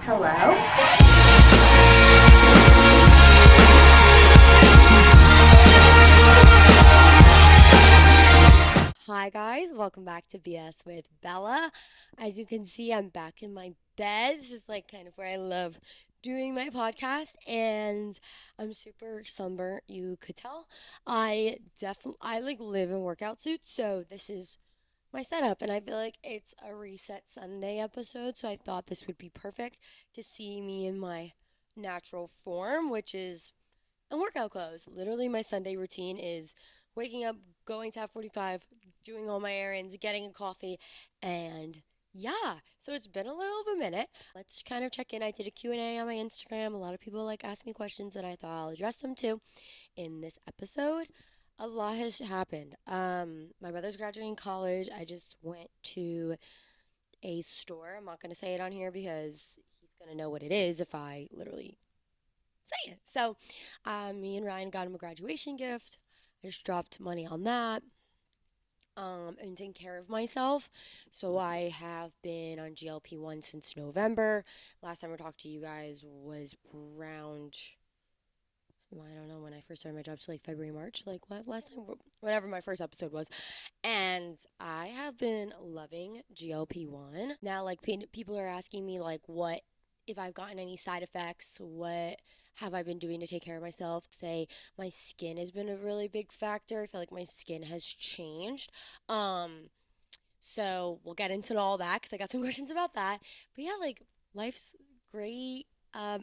Hello. Hi guys, welcome back to BS with Bella. As you can see, I'm back in my bed. This is like kind of where I love doing my podcast, and I'm super sunburnt, you could tell. I like live in workout suits, so this is my setup, and I feel like it's a reset Sunday episode, so I thought this would be perfect to see me in my natural form, which is and workout clothes. Literally, my Sunday routine is waking up, going to have 45, doing all my errands, getting a coffee, and yeah. So it's been a little of a minute. Let's kind of check in. I did a Q&A on my Instagram. A lot of people like asked me questions, and I thought I'll address them too in this episode. A lot has happened. My brother's graduating college. I just went to a store. I'm not gonna say it on here because he's gonna know what it is if I literally say it. So, me and Ryan got him a graduation gift. I just dropped money on that. And taking care of myself. So I have been on GLP-1 since November. Last time I talked to you guys was around, well, I don't know when I first started my job, so like February, March, like what last time, whatever my first episode was. And I have been loving GLP-1. Now, like people are asking me like what if I've gotten any side effects, what have I been doing to take care of myself? Say my skin has been a really big factor. I feel like my skin has changed. Um, so we'll get into all that because I got some questions about that. But yeah, like life's great.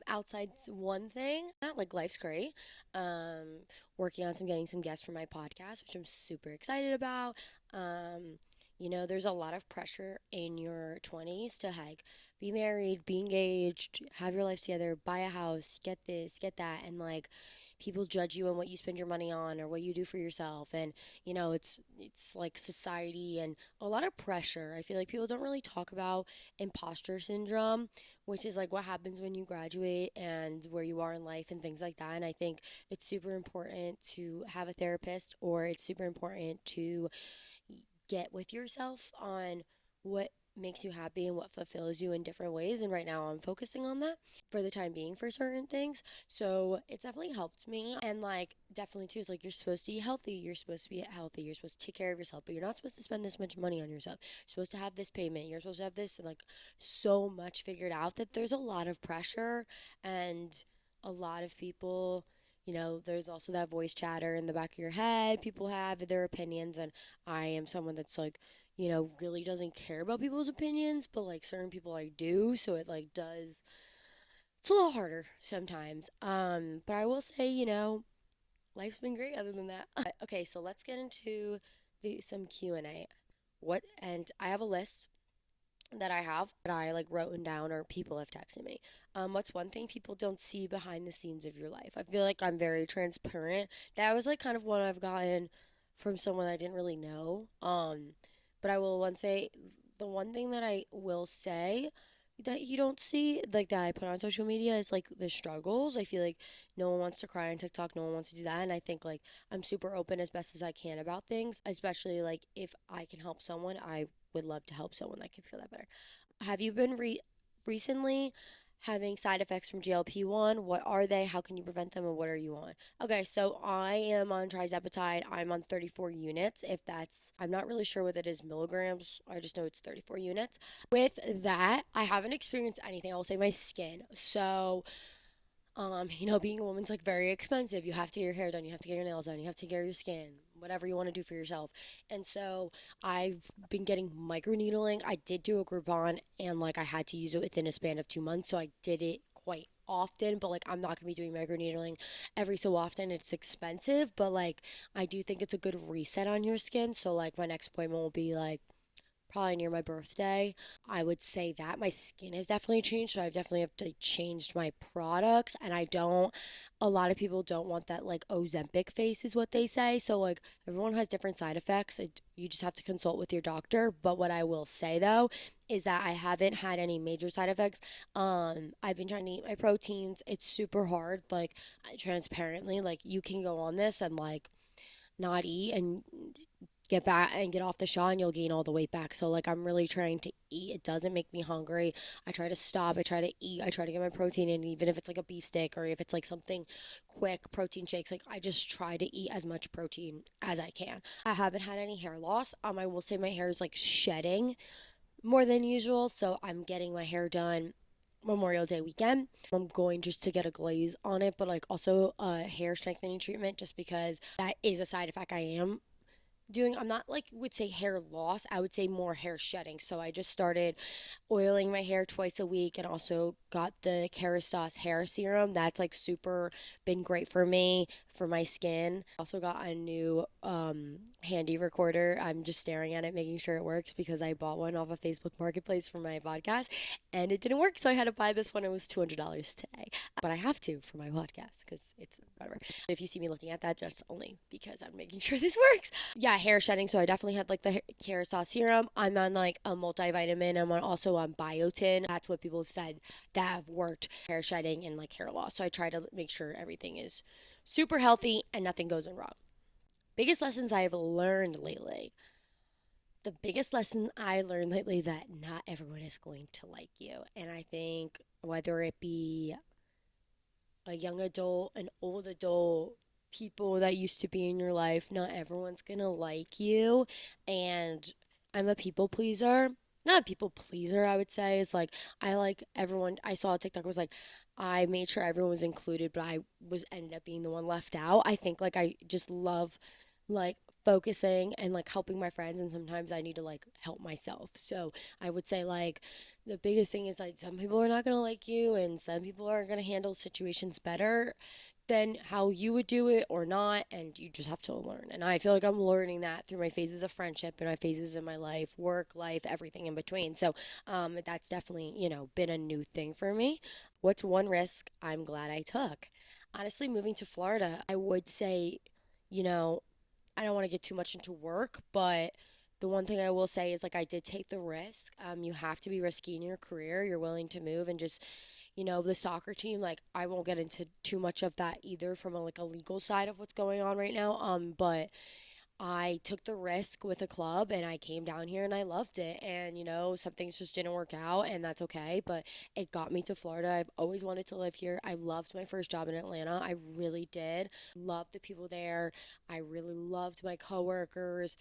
Outside's one thing. Not like life's great. Um, Working on getting some guests for my podcast, which I'm super excited about. Um, there's a lot of pressure in your 20s to like be married, be engaged, have your life together, buy a house, get this, get that, and like people judge you on what you spend your money on or what you do for yourself, and it's like society and a lot of pressure. I feel like people don't really talk about imposter syndrome, which is like what happens when you graduate and where you are in life and things like that. And I think it's super important to have a therapist, or it's super important to get with yourself on what makes you happy and what fulfills you in different ways. And right now I'm focusing on that for the time being for certain things. So it's definitely helped me. And like definitely too, it's like you're supposed to eat healthy, you're supposed to be healthy, you're supposed to take care of yourself, but you're not supposed to spend this much money on yourself. You're supposed to have this payment, you're supposed to have this, and like so much figured out that there's a lot of pressure, and a lot of people, there's also that voice chatter in the back of your head. People have their opinions, and I am someone that's like, really doesn't care about people's opinions, but like certain people I do, so it like does, it's a little harder sometimes. But I will say, life's been great other than that. Okay, so let's get into some Q&A. And I have a list that I have that I like written down or people have texted me. What's one thing people don't see behind the scenes of your life? I feel like I'm very transparent. That was like kind of one I've gotten from someone I didn't really know. But I will one say the one thing that I will say that you don't see, like that I put on social media, is like the struggles. I feel like no one wants to cry on TikTok, no one wants to do that, and I think like I'm super open as best as I can about things, especially like if I can help someone, I would love to help someone that can feel that better. Have you been recently having side effects from GLP-1? What are they? How can you prevent them? And what are you on? Okay, so I am on trizepatide. I'm on 34 units. If that's, I'm not really sure what it is milligrams. I just know it's 34 units. With that, I haven't experienced anything. I will say my skin. So being a woman's like very expensive. You have to get your hair done, you have to get your nails done, you have to take care of your skin, whatever you want to do for yourself. And so I've been getting microneedling. I did do a Groupon, and like I had to use it within a span of 2 months, so I did it quite often, but like I'm not gonna be doing microneedling every so often. It's expensive, but like I do think it's a good reset on your skin. So like my next appointment will be like probably near my birthday. I would say that my skin has definitely changed, so I've definitely have to changed my products, and I don't. A lot of people don't want that like Ozempic face, is what they say. So like everyone has different side effects. You just have to consult with your doctor. But what I will say though is that I haven't had any major side effects. I've been trying to eat my proteins. It's super hard. Like transparently, like you can go on this and like not eat and get back and get off the shot and you'll gain all the weight back. So like I'm really trying to eat. It doesn't make me hungry. I try to stop. I try to eat. I try to get my protein in, even if it's like a beef stick or if it's like something quick, protein shakes. Like I just try to eat as much protein as I can. I haven't had any hair loss. I will say my hair is like shedding more than usual, so I'm getting my hair done Memorial Day weekend. I'm going just to get a glaze on it, but like also a hair strengthening treatment just because that is a side effect I am doing. I'm not like would say hair loss, I would say more hair shedding. So I just started oiling my hair twice a week and also got the Kerastase hair serum. That's like super been great for me for my skin. Also got a new handy recorder. I'm just staring at it making sure it works because I bought one off of Facebook Marketplace for my podcast and it didn't work, so I had to buy this one. It was $200 today, but I have to for my podcast because it's whatever. If you see me looking at that, just only because I'm making sure this works. Yeah, hair shedding. So I definitely had like the Kerastase serum. I'm on like a multivitamin. I'm also on biotin. That's what people have said that have worked hair shedding and like hair loss. So I try to make sure everything is super healthy and nothing goes wrong. Biggest lessons I have learned lately. The biggest lesson I learned lately that not everyone is going to like you. And I think whether it be a young adult, an old adult, people that used to be in your life, not everyone's gonna like you. And I'm a people pleaser. Not a people pleaser, I would say. It's like I like everyone. I saw a TikTok was like I made sure everyone was included, but I was ended up being the one left out. I think like I just love like focusing and like helping my friends, and sometimes I need to like help myself. So I would say like the biggest thing is like some people are not going to like you and some people are going to handle situations better than how you would do it or not, and you just have to learn. And I feel like I'm learning that through my phases of friendship and my phases in my life, work life, everything in between. So that's definitely been a new thing for me. What's one risk I'm glad I took? Honestly, moving to Florida, I would say, you know I don't want to get too much into work, but the one thing I will say is like I did take the risk. You have to be risky in your career. You're willing to move and just, the soccer team. Like I won't get into too much of that either from a legal side of what's going on right now. But I took the risk with a club and I came down here and I loved it. And, some things just didn't work out and that's okay. But it got me to Florida. I've always wanted to live here. I loved my first job in Atlanta. I really did. Loved the people there. I really loved my coworkers.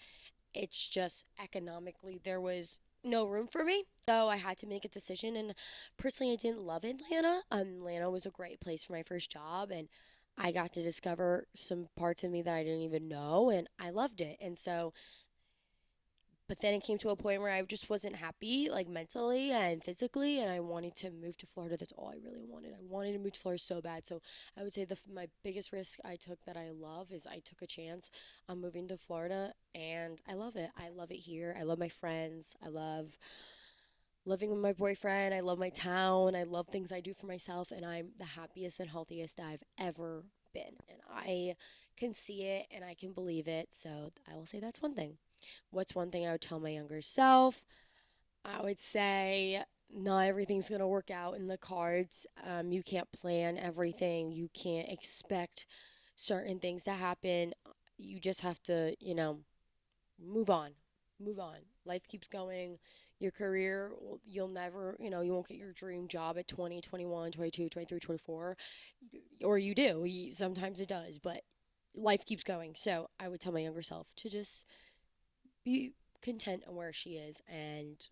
It's just economically, there was no room for me. So I had to make a decision. And personally, I didn't love Atlanta. Atlanta was a great place for my first job. And I got to discover some parts of me that I didn't even know. And I loved it. And so, but then it came to a point where I just wasn't happy, like mentally and physically, and I wanted to move to Florida. That's all I really wanted. I wanted to move to Florida so bad. So I would say my biggest risk I took that I love is I took a chance on moving to Florida, and I love it. I love it here. I love my friends. I love living with my boyfriend. I love my town. I love things I do for myself, and I'm the happiest and healthiest I've ever been. And I can see it and I can believe it. So I will say that's one thing. What's one thing I would tell my younger self? I would say not everything's going to work out in the cards. You can't plan everything. You can't expect certain things to happen. You just have to, move on. Move on. Life keeps going. Your career, you'll never, you won't get your dream job at 20, 21, 22, 23, 24. Or you do. Sometimes it does, but life keeps going. So I would tell my younger self to just be content on where she is. And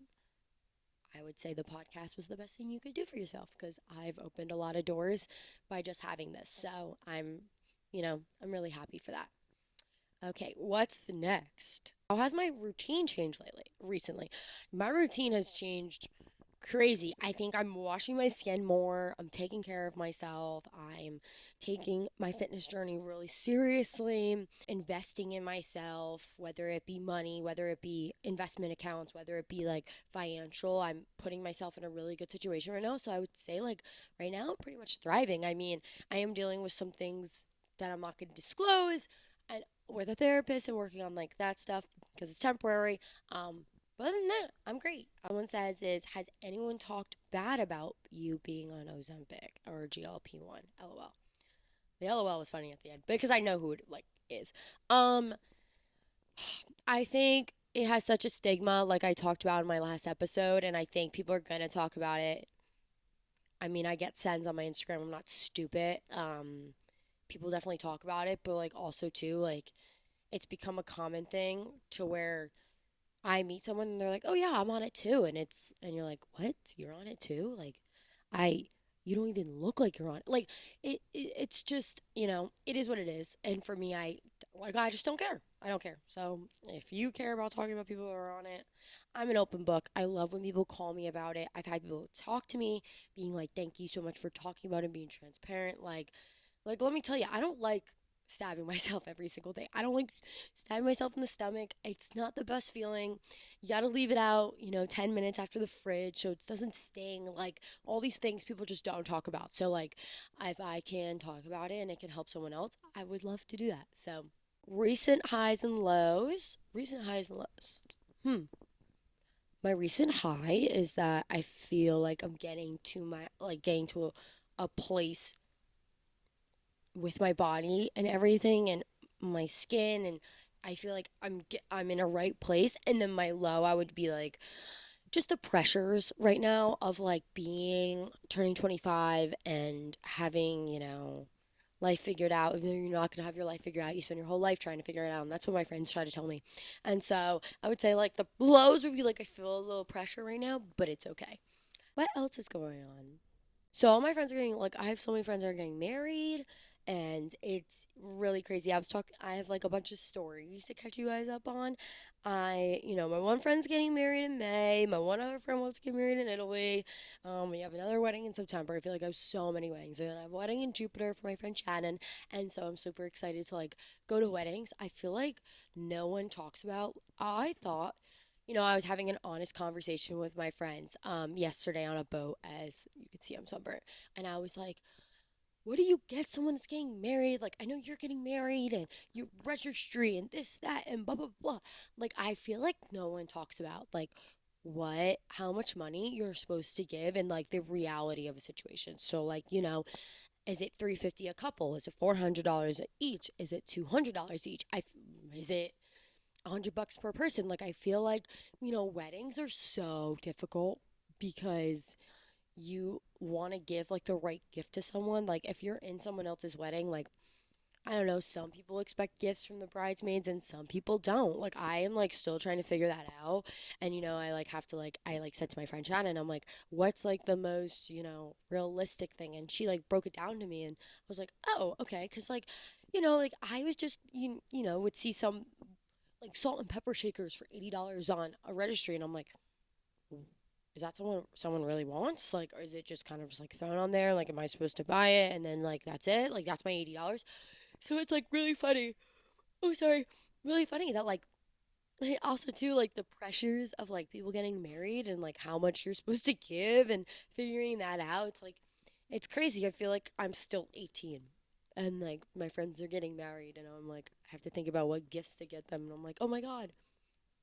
I would say the podcast was the best thing you could do for yourself because I've opened a lot of doors by just having this. So I'm really happy for that. Okay, what's next? How has my routine changed recently? My routine has changed crazy. I think I'm washing my skin more. I'm taking care of myself. I'm taking my fitness journey really seriously, investing in myself, whether it be money, whether it be investment accounts, whether it be like financial. I'm putting myself in a really good situation right now. So I would say, like, right now, I'm pretty much thriving. I mean, I am dealing with some things that I'm not going to disclose and with a therapist and working on like that stuff because it's temporary. But other than that, I'm great. Someone says has anyone talked bad about you being on Ozempic or GLP-1? LOL. The LOL was funny at the end because I know who it like is. Um, I think it has such a stigma, like I talked about in my last episode, and I think people are gonna talk about it. I mean, I get sends on my Instagram. I'm not stupid. People definitely talk about it, but like also too, like it's become a common thing to where I meet someone and they're like, "Oh yeah, I'm on it too," and you're like, "What? You're on it too?" Like, I you don't even look like you're on it. Like it's just it is what it is. And for me, I just don't care. I don't care. So if you care about talking about people who are on it, I'm an open book. I love when people call me about it. I've had people talk to me, being like, "Thank you so much for talking about it, and being transparent." Like, let me tell you, I don't like stabbing myself every single day. I don't like stabbing myself in the stomach. It's not the best feeling. You got to leave it out, 10 minutes after the fridge so it doesn't sting. Like, all these things people just don't talk about. So, like, if I can talk about it and it can help someone else, I would love to do that. So, recent highs and lows. Recent highs and lows. Hmm. My recent high is that I feel like I'm getting to a place with my body and everything and my skin, and I feel like I'm in a right place. And then my low, I would be like just the pressures right now of like being turning 25 and having, life figured out. Even though you're not going to have your life figured out, you spend your whole life trying to figure it out, and that's what my friends try to tell me. And so I would say like the lows would be like I feel a little pressure right now, but it's okay. What else is going on? So all my friends are getting like I have so many friends that are getting married, and it's really crazy. I have like a bunch of stories to catch you guys up on. My one friend's getting married in May. My one other friend wants to get married in Italy. We have another wedding in September. I feel like I have so many weddings. And then I have a wedding in Jupiter for my friend Shannon. And so I'm super excited to like go to weddings. I feel like no one talks about I thought I was having an honest conversation with my friends yesterday on a boat, as you can see, I'm sunburnt. And I was like, what do you get someone that's getting married? Like, I know you're getting married and your registry and this, that, and blah, blah, blah. Like, I feel like no one talks about, like, how much money you're supposed to give and, like, the reality of a situation. So, like, is it 350 a couple? Is it $400 each? Is it $200 each? Is it $100 per person? Like, I feel like, weddings are so difficult because you want to give like the right gift to someone. Like, if you're in someone else's wedding, like, I don't know, some people expect gifts from the bridesmaids and some people don't. Like, I am like still trying to figure that out. And, I like have to I like said to my friend Shannon, I'm like, what's like the most, realistic thing? And she like broke it down to me, and I was like, oh, okay. Cause like, like I was just, would see some like salt and pepper shakers for $80 on a registry, and I'm like, is that someone really wants? Like, or is it just kind of just like thrown on there? Like, am I supposed to buy it and then like that's it? Like, that's my $80. So it's like really funny. Oh, sorry, really funny that like also too like the pressures of like people getting married and like how much you're supposed to give and figuring that out. It's like it's crazy. I feel like I'm still 18. And like my friends are getting married, and I'm like, I have to think about what gifts to get them. And I'm like, oh my God,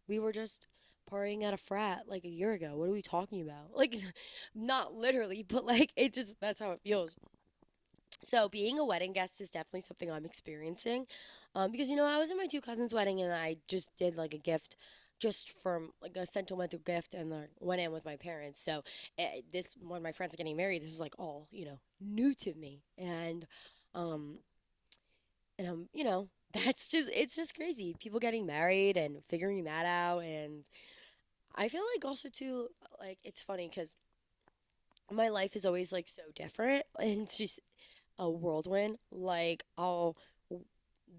we were just partying at a frat like a year ago. What are we talking about? Like, not literally, but like, that's how it feels. So, being a wedding guest is definitely something I'm experiencing. Because, I was in my two cousins' wedding and I just did like a gift just from like a sentimental gift and like, went in with my parents. So, when my friends are getting married, this is like all, new to me. Um, it's just crazy. People getting married and figuring that out. And I feel like also too, like it's funny because my life is always like so different, and it's just a whirlwind. Like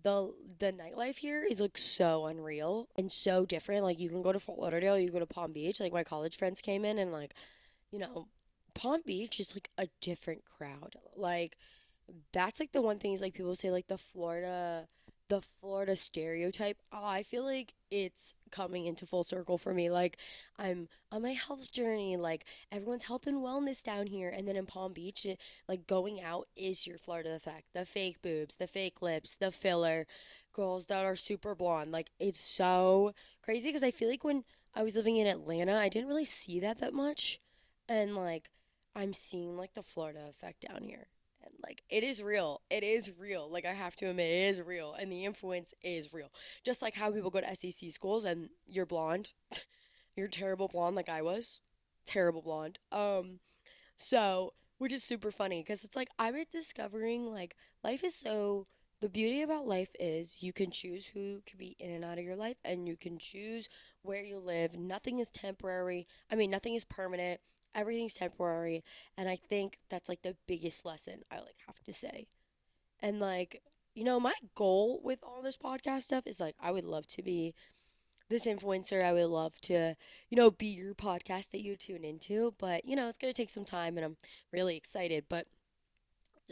the nightlife here is like so unreal and so different. Like you can go to Fort Lauderdale, you go to Palm Beach. Like my college friends came in, and like you know, Palm Beach is like a different crowd. Like that's like the one thing is like people say like the Florida stereotype. Oh, I feel like it's coming into full circle for me. Like I'm on my health journey, like everyone's health and wellness down here, and then in Palm Beach, like going out is your Florida effect. The fake boobs, the fake lips, the filler, girls that are super blonde. Like it's so crazy because I feel like when I was living in Atlanta, I didn't really see that much, and like I'm seeing like the Florida effect down here. Like, it is real. It is real. Like, I have to admit, it is real. And the influence is real. Just like how people go to SEC schools and you're blonde. You're terrible blonde, like I was. Terrible blonde. So, which is super funny because it's like I'm discovering like life is so. The beauty about life is you can choose who can be in and out of your life, and you can choose where you live. Nothing is temporary. I mean, nothing is permanent. Everything's temporary, and I think that's like the biggest lesson I like have to say. And like, my goal with all this podcast stuff is like I would love to be this influencer. I would love to, be your podcast that you tune into. But, it's going to take some time and I'm really excited. But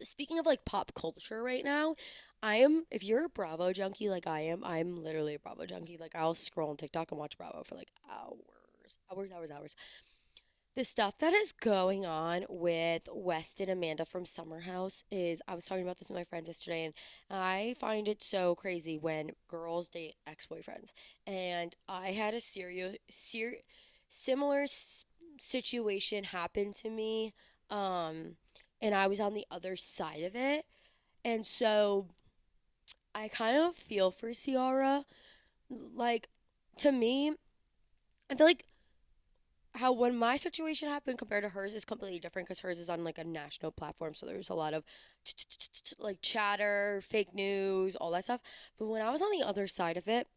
speaking of like pop culture right now, if you're a Bravo junkie like I am, I'm literally a Bravo junkie. Like I'll scroll on TikTok and watch Bravo for like hours, hours, hours, hours. The stuff that is going on with West and Amanda from Summer House is, I was talking about this with my friends yesterday, and I find it so crazy when girls date ex-boyfriends. And I had a similar situation happen to me, um, and I was on the other side of it. And so I kind of feel for Ciara. Like, to me, I feel like how when my situation happened compared to hers is completely different because hers is on like a national platform, so there's a lot of like chatter, fake news, all that stuff. But when I was on the other side of it,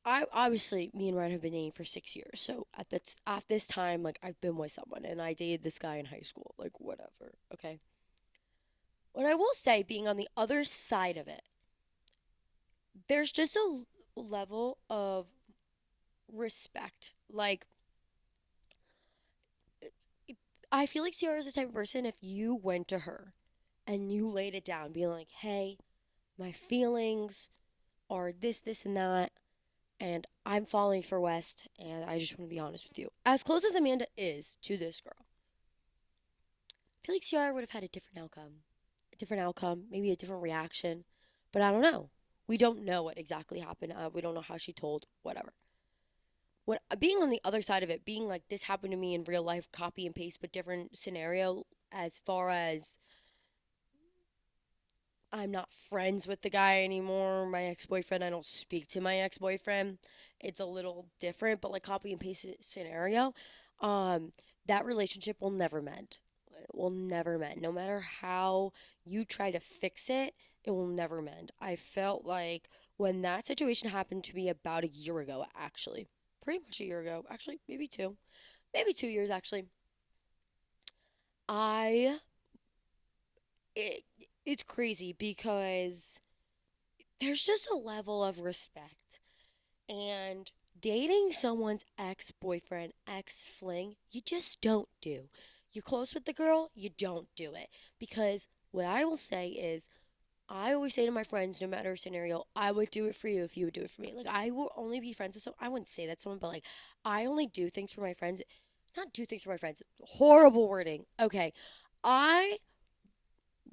I obviously me and Ryan have been dating for 6 years. So at this time, like I've been with someone and I dated this guy in high school, like whatever. Okay. What I will say, being on the other side of it, there's just a level of respect. Like I feel like Ciara is the type of person if you went to her and you laid it down, being like, hey, my feelings are this, this, and that, and I'm falling for West, and I just want to be honest with you. As close as Amanda is to this girl, I feel like Ciara would have had a different outcome. A different outcome, maybe a different reaction, but I don't know. We don't know what exactly happened. We don't know how she told, whatever. What being on the other side of it, being like this happened to me in real life, copy and paste, but different scenario as far as I'm not friends with the guy anymore. My ex boyfriend, I don't speak to my ex boyfriend. It's a little different, but like copy and paste scenario, um, that relationship will never mend. It will never mend. No matter how you try to fix it, it will never mend. I felt like when that situation happened to me about a year ago, actually, pretty much a year ago, actually, maybe 2 years actually, I, it, it's crazy because there's just a level of respect. And dating someone's ex boyfriend, ex fling, you just don't do. You're close with the girl, you don't do it. Because what I will say is, I always say to my friends, no matter scenario, I would do it for you if you would do it for me. Like, I will only be friends with someone. I wouldn't say that to someone, but like, I only do things for my friends. Not do things for my friends. Horrible wording. Okay. I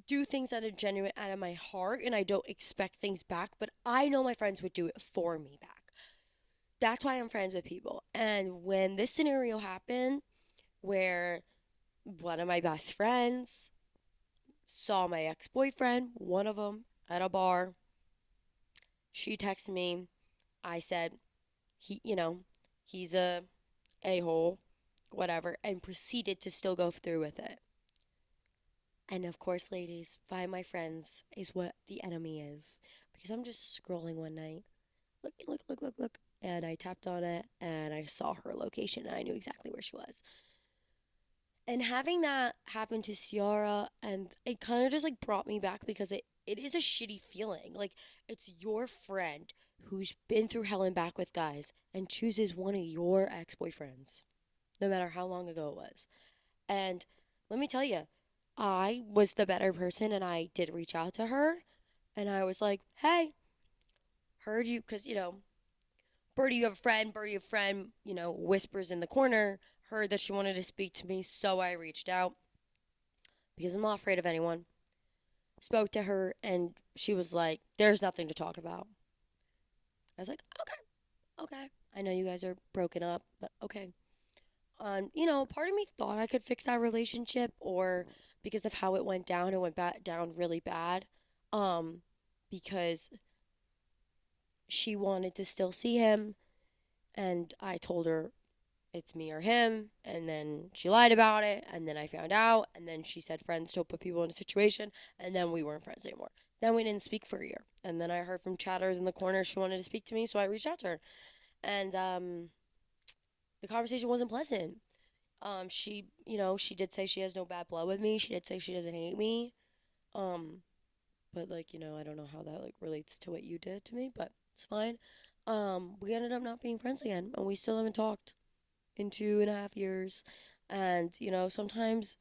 do things that are genuine out of my heart and I don't expect things back, but I know my friends would do it for me back. That's why I'm friends with people. And when this scenario happened where one of my best friends saw my ex-boyfriend, one of them at a bar, she texted me. I said, he's a hole, whatever, and proceeded to still go through with it. And of course, ladies, find my friends is what the enemy is. Because I'm just scrolling one night. Look, look, look, look, look. And I tapped on it and I saw her location and I knew exactly where she was. And having that happen to Ciara, and it kind of just like brought me back because it is a shitty feeling. Like, it's your friend who's been through hell and back with guys and chooses one of your ex boyfriends, no matter how long ago it was. And let me tell you, I was the better person and I did reach out to her and I was like, hey, heard you, because, Birdie, you have a friend, Birdie, you have a friend, whispers in the corner, heard that she wanted to speak to me, so I reached out because I'm not afraid of anyone. Spoke to her and she was like, there's nothing to talk about. I was like, okay, okay. I know you guys are broken up, but okay. Part of me thought I could fix that relationship, or because of how it went down really bad. Um, because she wanted to still see him, and I told her it's me or him, and then she lied about it, and then I found out, and then she said friends don't put people in a situation, and then we weren't friends anymore. Then we didn't speak for a year, and then I heard from chatters in the corner she wanted to speak to me, so I reached out to her, and the conversation wasn't pleasant. She did say she has no bad blood with me. She did say she doesn't hate me. Um, but I don't know how that relates to what you did to me, but it's fine. We ended up not being friends again, and we still haven't talked in 2.5 years. And sometimes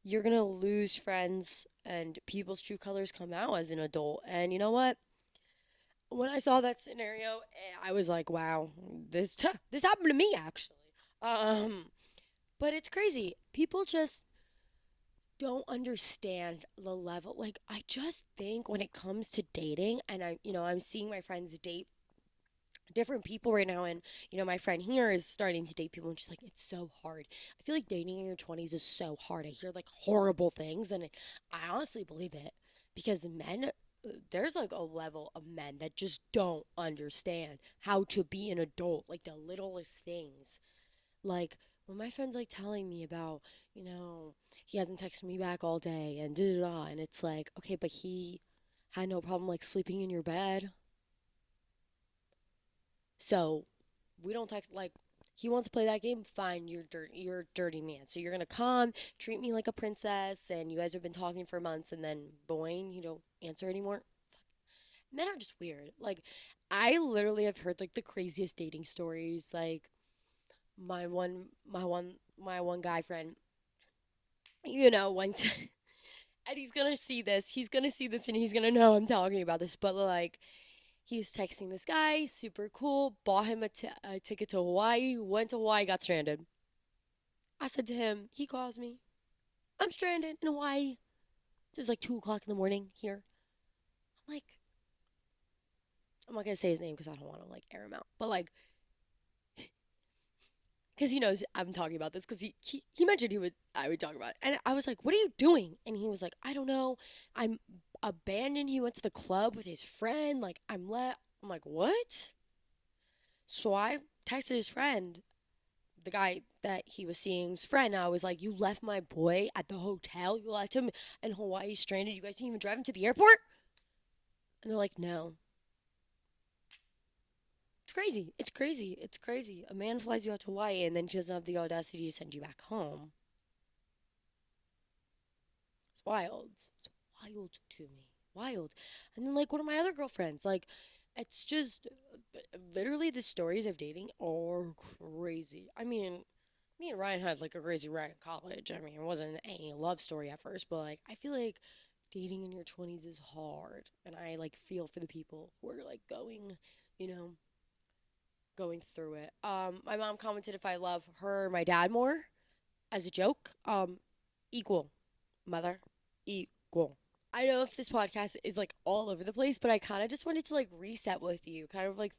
you're gonna lose friends, and people's true colors come out as an adult. And you know what? When I saw that scenario, I was like, "Wow, this happened to me actually." Um, but it's crazy. People just don't understand the level. Like, I just think when it comes to dating, and I'm seeing my friends date different people right now, and my friend here is starting to date people, and she's like, it's so hard. I feel like dating in your 20s is so hard. I hear like horrible things, and I honestly believe it, because men, there's like a level of men that just don't understand how to be an adult, like the littlest things. Like, when my friend's like telling me about, he hasn't texted me back all day and da da da, and it's like, okay, but he had no problem like sleeping in your bed. So we don't text, like, he wants to play that game, fine, you're a dirty man. So you're gonna come, treat me like a princess, and you guys have been talking for months, and then boing, you don't answer anymore. Men are just weird. Like, I literally have heard like the craziest dating stories. Like, my one guy friend, went to, and he's gonna see this and he's gonna know I'm talking about this, but like, he was texting this guy, super cool, bought him a ticket to Hawaii, went to Hawaii, got stranded. I said to him, he calls me, I'm stranded in Hawaii. It was like 2 o'clock in the morning here. I'm like, I'm not gonna say his name because I don't want to like air him out, but like, because he knows I'm talking about this, because he mentioned I would talk about it, and I was like, what are you doing? And he was like, I don't know, I'm abandoned. He went to the club with his friend, like, I'm like, what? So I texted his friend, the guy that he was seeing's friend. I was like, you left my boy at the hotel, you left him in Hawaii stranded, you guys didn't even drive him to the airport? And they're like, no. It's crazy. It's crazy. It's crazy. A man flies you out to Hawaii, and then she doesn't have the audacity to send you back home. It's wild. It's wild to me. Wild. And then, like, one of my other girlfriends, like, it's just literally the stories of dating are crazy. I mean, me and Ryan had like a crazy ride in college. I mean, it wasn't any love story at first, but like, I feel like dating in your 20s is hard. And I like feel for the people who are like you know, going through it. My mom commented if I love her or my dad more as a joke. Equal, mother, equal. I know if this podcast is like all over the place, but I kind of just wanted to like reset with you, kind of like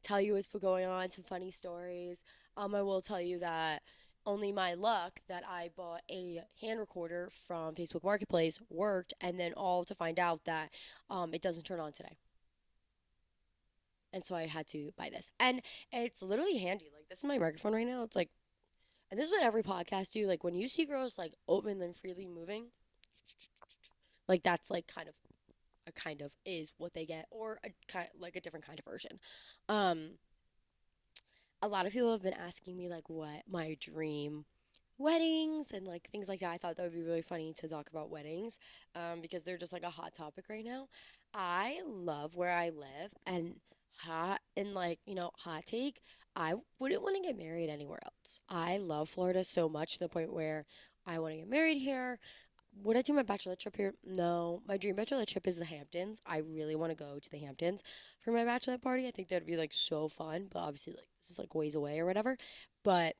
tell you what's been going on, some funny stories. I will tell you that only my luck that I bought a hand recorder from Facebook Marketplace worked, and then all to find out that it doesn't turn on today. And so I had to buy this. And it's literally handy. Like, this is my microphone right now. It's like, and this is what every podcast do. Like, when you see girls like open and freely moving, like, that's like kind of is what they get, or a kind like a different kind of version. Um, a lot of people have been asking me like what my dream weddings and like things like that. I thought that would be really funny to talk about weddings, because they're just like a hot topic right now. I love where I live, and hot take, I wouldn't want to get married anywhere else. I love Florida so much to the point where I want to get married here. Would I do my bachelor trip here? No. My dream bachelor trip is the Hamptons. I really want to go to the Hamptons for my bachelor party. I think that would be like so fun, but obviously like this is like ways away or whatever. But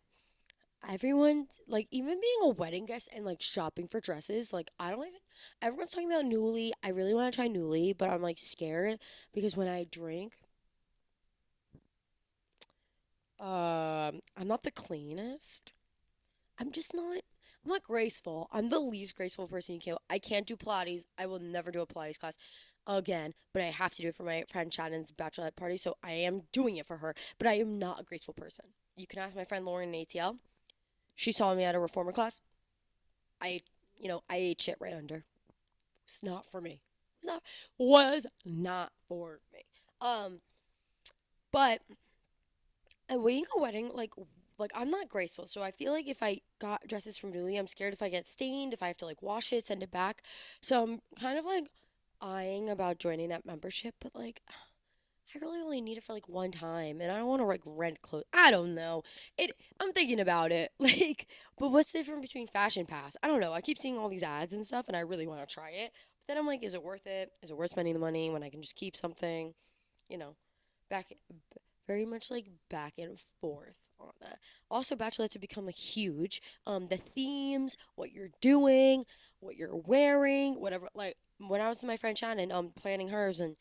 everyone, like, even being a wedding guest and like shopping for dresses, like, I don't even, everyone's talking about Newly. I really want to try Newly, but I'm like scared because when I drink, I'm not the cleanest. I'm just not. I'm not graceful. I'm the least graceful person you can. I can't do Pilates. I will never do a Pilates class again, but I have to do it for my friend Shannon's bachelorette party, so I am doing it for her. But I am not a graceful person. You can ask my friend Lauren in ATL. She saw me at a reformer class. I, I ate shit right under. It's not for me. Was not for me. Um, but and waiting a wedding, like I'm not graceful, so I feel like if I got dresses from Nuuly, I'm scared if I get stained, if I have to like wash it, send it back. So I'm kind of like eyeing about joining that membership, but like I really only need it for like one time, and I don't want to like rent clothes. I don't know. It. I'm thinking about it. Like, but what's the difference between Fashion Pass? I don't know. I keep seeing all these ads and stuff, and I really want to try it. But then I'm like, is it worth it? Is it worth spending the money when I can just keep something? You know, back very much like back and forth on that. Also, Bachelorettes have become like huge. The themes, what you're doing, what you're wearing, whatever. Like when I was with my friend Shannon, planning hers and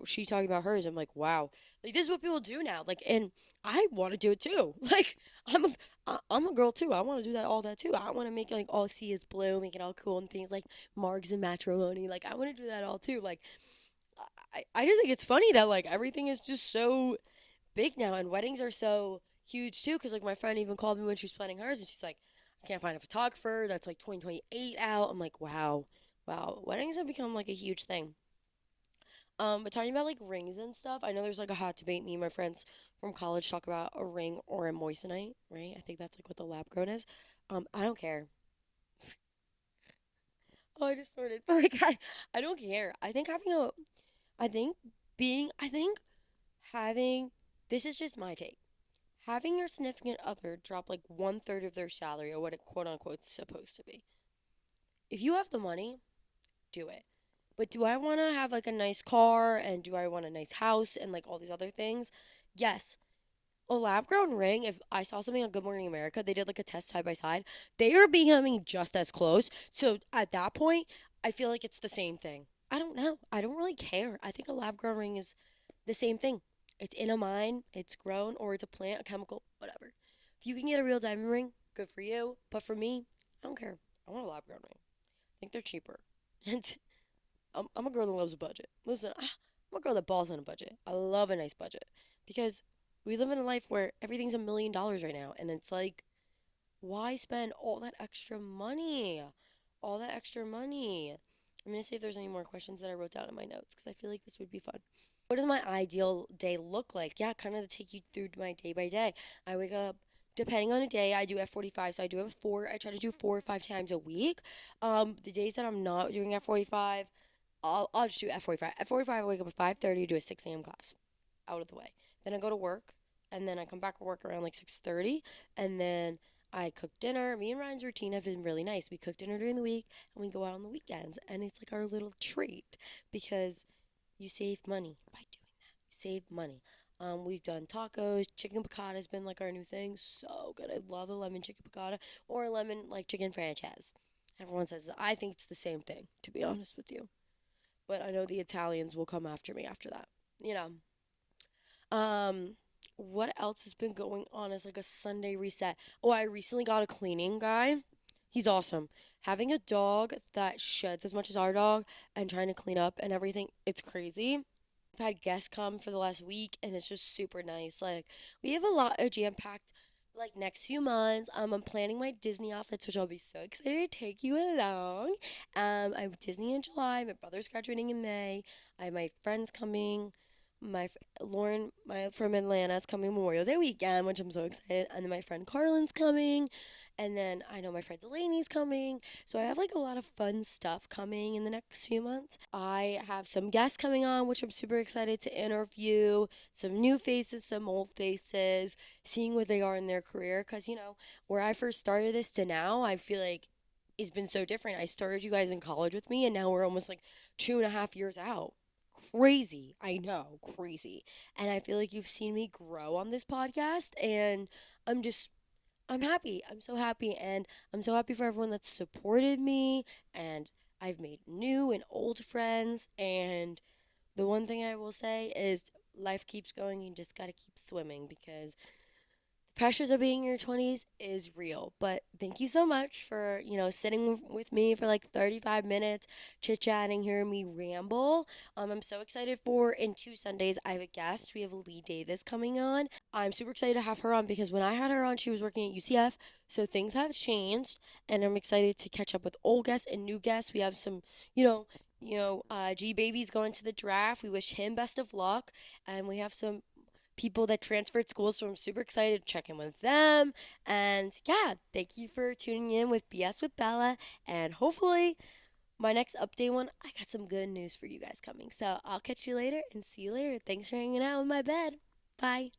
she talking about hers. I'm like, wow, like this is what people do now. Like, and I want to do it too. Like, I'm a, I'm a girl too. I want to do that all that too. I want to make it like all sea is blue, make it all cool and things like margs and matrimony. Like, I want to do that all too. Like, I just think it's funny that like everything is just so big now, and weddings are so huge too. Because like my friend even called me when she was planning hers, and she's like, I can't find a photographer. That's like 2028 out. I'm like, wow, wow. Weddings have become like a huge thing. But talking about like rings and stuff, I know there's like a hot debate. Me and my friends from college talk about a ring or a moissanite, right? I think that's like what the lab grown is. I don't care. Oh, I just snorted. But like I don't care. I think I think having, this is just my take. Having your significant other drop like one third of their salary or what it quote unquote is supposed to be. If you have the money, do it. But do I want to have like a nice car and do I want a nice house and like all these other things? Yes. A lab grown ring, if I saw something on Good Morning America, they did like a test side by side. They are becoming just as close. So at that point, I feel like it's the same thing. I don't know. I don't really care. I think a lab grown ring is the same thing. It's in a mine, it's grown, or it's a plant, a chemical, whatever. If you can get a real diamond ring, good for you. But for me, I don't care. I want a lab grown ring. I think they're cheaper. And I'm a girl that loves a budget. Listen, I'm a girl that balls on a budget. I love a nice budget because we live in a life where everything's $1 million right now. And it's like, why spend all that extra money? All that extra money. I'm going to see if there's any more questions that I wrote down in my notes because I feel like this would be fun. What does my ideal day look like? Yeah, kind of to take you through my day by day. I wake up, depending on the day, I do F45. So I do F4. I try to do 4 or 5 times a week. The days that I'm not doing F45, I'll just do F45. F45, I wake up at 5:30, do a 6 a.m. class. Out of the way. Then I go to work, and then I come back from work around like 6:30, and then I cook dinner. Me and Ryan's routine have been really nice. We cook dinner during the week, and we go out on the weekends, and it's like our little treat because you save money by doing that. You save money. We've done tacos. Chicken piccata has been like our new thing. So good. I love a lemon chicken piccata or a lemon like chicken franchise. Everyone says I think it's the same thing, to be honest with you. But I know the Italians will come after me after that. You know. Um, what else has been going on as like a Sunday reset? Oh, I recently got a cleaning guy. He's awesome. Having a dog that sheds as much as our dog and trying to clean up and everything, it's crazy. I've had guests come for the last week and it's just super nice. Like we have a lot of jam packed like next few months. I'm planning my Disney outfits, which I'll be so excited to take you along. I have Disney in July. My brother's graduating in May. I have my friends coming. Lauren, my from Atlanta, is coming Memorial Day weekend, which I'm so excited. And then my friend Carlin's coming. And then I know my friend Delaney's coming. So I have like a lot of fun stuff coming in the next few months. I have some guests coming on, which I'm super excited to interview. Some new faces, some old faces, seeing what they are in their career. Because, where I first started this to now, I feel like it's been so different. I started you guys in college with me, and now we're almost like 2.5 years out. Crazy. I know, crazy. And I feel like you've seen me grow on this podcast, and I'm just I'm happy. I'm so happy. And I'm so happy for everyone that's supported me. And I've made new and old friends. And the one thing I will say is life keeps going. You just got to keep swimming because pressures of being in your 20s is real. But thank you so much for, sitting with me for like 35 minutes, chit chatting, hearing me ramble. I'm so excited for in 2 Sundays, I have a guest. We have Lee Davis coming on. I'm super excited to have her on because when I had her on, she was working at UCF. So things have changed, and I'm excited to catch up with old guests and new guests. We have some, you know, G Baby's going to the draft. We wish him best of luck, and we have some people that transferred schools, so I'm super excited to check in with them. And yeah, thank you for tuning in with BS with Bella. And hopefully, my next update one, I got some good news for you guys coming. So I'll catch you later and see you later. Thanks for hanging out in my bed. Bye.